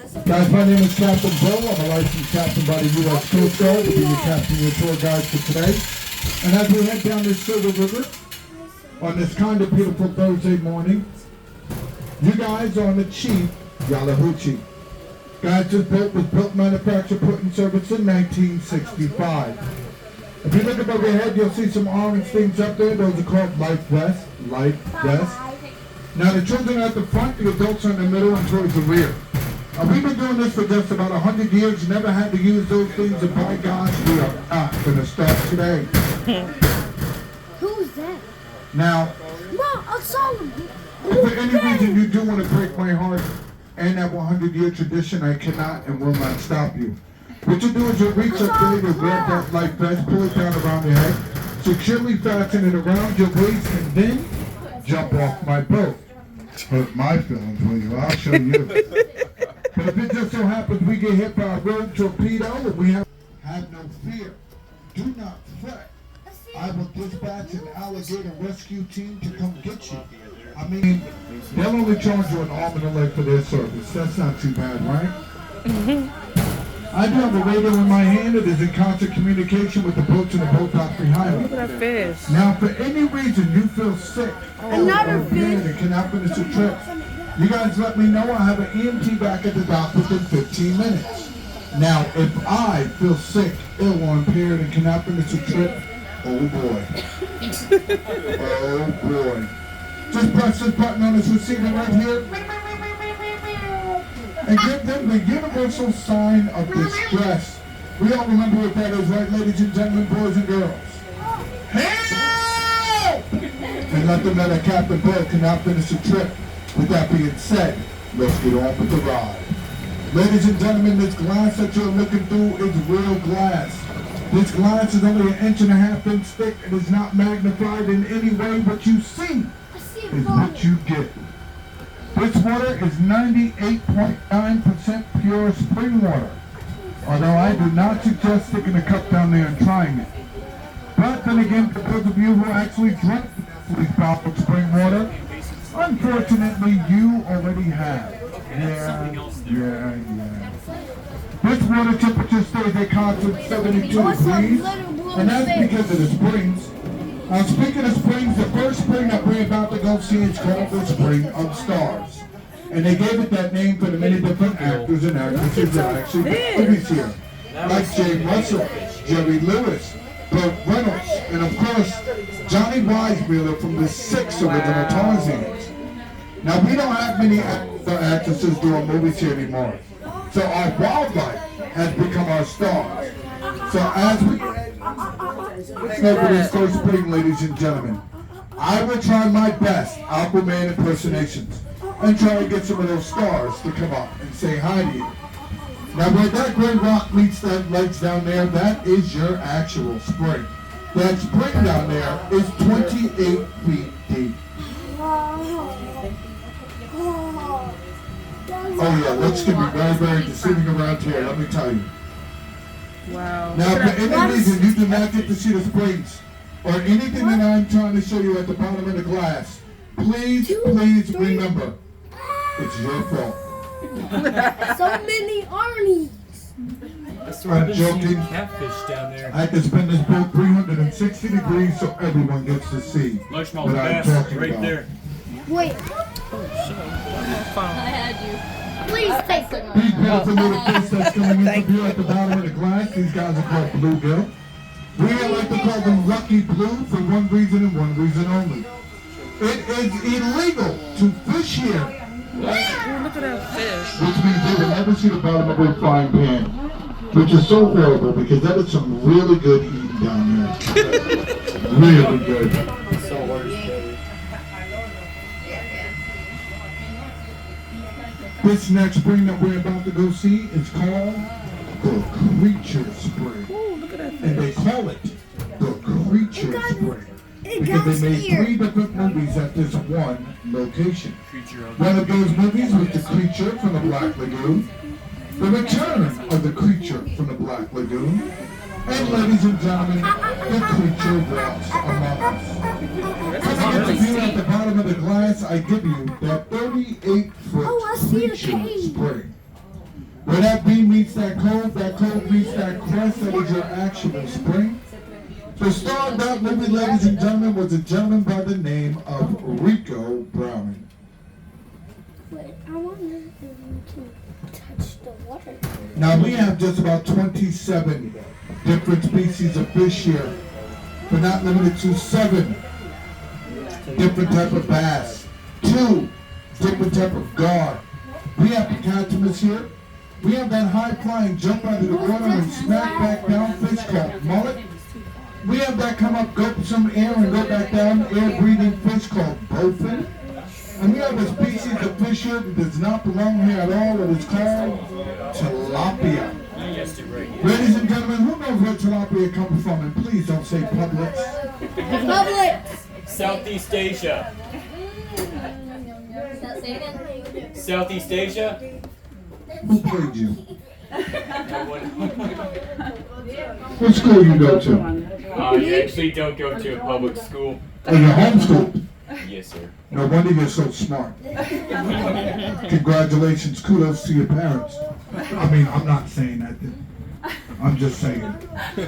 Guys, my name is Captain Bill. I'm a licensed captain by the U.S. Coast Guard. We'll be your captain and your tour guide for today. And as we head down this Silver River on this kind of beautiful Thursday morning, you guys are on the Chief Yallahoochee. Guys, this boat was built, manufactured, put in service in 1965. If you look above your head, you'll see some orange things up there. Those are called life vests. Life vests. Now, the children are at the front, the adults are in the middle and towards the rear. We've been doing this for just about 100 years. Never had to use those things, and by gosh, we are not going to start today. Who's that? Now, Mom, I saw him. if for any reason you do want to break my heart and that 100-year tradition, I cannot and will not stop you. What you do is you reach up there, you grab that life vest, pull it down around your head, securely fasten it around your waist, and then jump off my boat. Hurt my feelings, will you? I'll show you. But if it just so happens we get hit by a rogue torpedo and we have no fear, do not fret. I will dispatch an alligator rescue team to come get you. I mean, they'll only charge you an arm and a leg for their service. That's not too bad, right? I do have a radio in my hand. It is in constant communication with the boats and the boat dock behind me. Look at that fish. Now, for any reason you feel sick Another or bad and cannot finish the trip, you guys let me know. I have an EMT back at the dock within 15 minutes. Now, if I feel sick, ill, or impaired and cannot finish the trip, oh boy. Oh boy. Just press this button on this receiver right here and give them the universal sign of distress. We all remember what that is, right, ladies and gentlemen, boys and girls? Help! And let them know that Captain Bill cannot finish the trip. With that being said, let's get on with the ride. Ladies and gentlemen, this glass that you're looking through is real glass. This glass is only 1.5 inches thick. It is not magnified in any way. What you see is what you get. This water is 98.9% pure spring water. Although I do not suggest sticking a cup down there and trying it. But then again, for those of you who actually drink these bottled spring water, unfortunately, you already have. Yeah. This water temperature stays a constant 72 degrees, and that's because of the springs. Speaking of springs, the first spring that we're about to go see is called the Spring of Stars. And they gave it that name for the many different actors and actresses that actually did movies here. Like Jay Russell, Jerry Lewis, Burt Reynolds, and of course, Johnny Weissmuller from the 6 original Tarzans. Now, we don't have many actresses doing movies here anymore. So our wildlife has become our stars. So as we over this first spring, ladies and gentlemen, I will try my best Aquaman impersonations and try to get some of those stars to come up and say hi to you. Now, where that gray rock meets that ledge down there, that is your actual spring. That spring down there is 28 feet deep. Oh yeah, looks can be very, very deceiving around here, let me tell you. Wow. Now, for any reason you do not get to see the springs or anything that I'm trying to show you at the bottom of the glass, please remember, it's your fault. So many armies. That's why I'm joking. Catfish down there. I had to spin this boat 360 degrees so everyone gets to see Largemouth what I'm bass talking right about. there. Wait, I had you. please take it. These beautiful little fish that's coming in from here at the bottom of the glass, these guys are called bluegill. We like to call them lucky blue for one reason and one reason only. It is illegal to fish here, Ooh, look at that fish. which means they will never see the bottom of a frying pan, which is so horrible because that is some really good eating down there. Really good. This next spring that we're about to go see is called the Creature Spring. Ooh, look at that And they fish. call it the Creature Spring because they made 3 different movies at this one location. One of those movies was The Creature from the Black Lagoon, The Return of the Creature from the Black Lagoon, and ladies and gentlemen, the creature walks among us. Coming at the view at the bottom of the glass, I give you that 38-foot Oh, I see a Creature cave. Spring. Where that B meets that cove meets that crest, that is your action of spring. The star of that movie, ladies and gentlemen, was a gentleman by the name of Rico Browning. Wait, I wonder if we can touch the water. Now we have just about 27 different species of fish here, but not limited to 7 different type of bass, 2 different type of gar. We have Picatomus here. We have that high-flying jump out of the water and smack back down fish called mullet. We have that come up, go up some air and go back down, air-breathing fish called bowfin. And we have a species of fish here that does not belong here at all. It is called tilapia. You guessed it right. Ladies and gentlemen, who knows where tilapia comes from? And please don't say Publix. Publix. Southeast Asia. Southeast Asia? Who played you? No one. What school you go to? You actually don't go to a public school. Oh, you're homeschooled. Yes, sir. No wonder you're so smart. Congratulations, kudos to your parents. I mean, I'm not saying that. I'm just saying.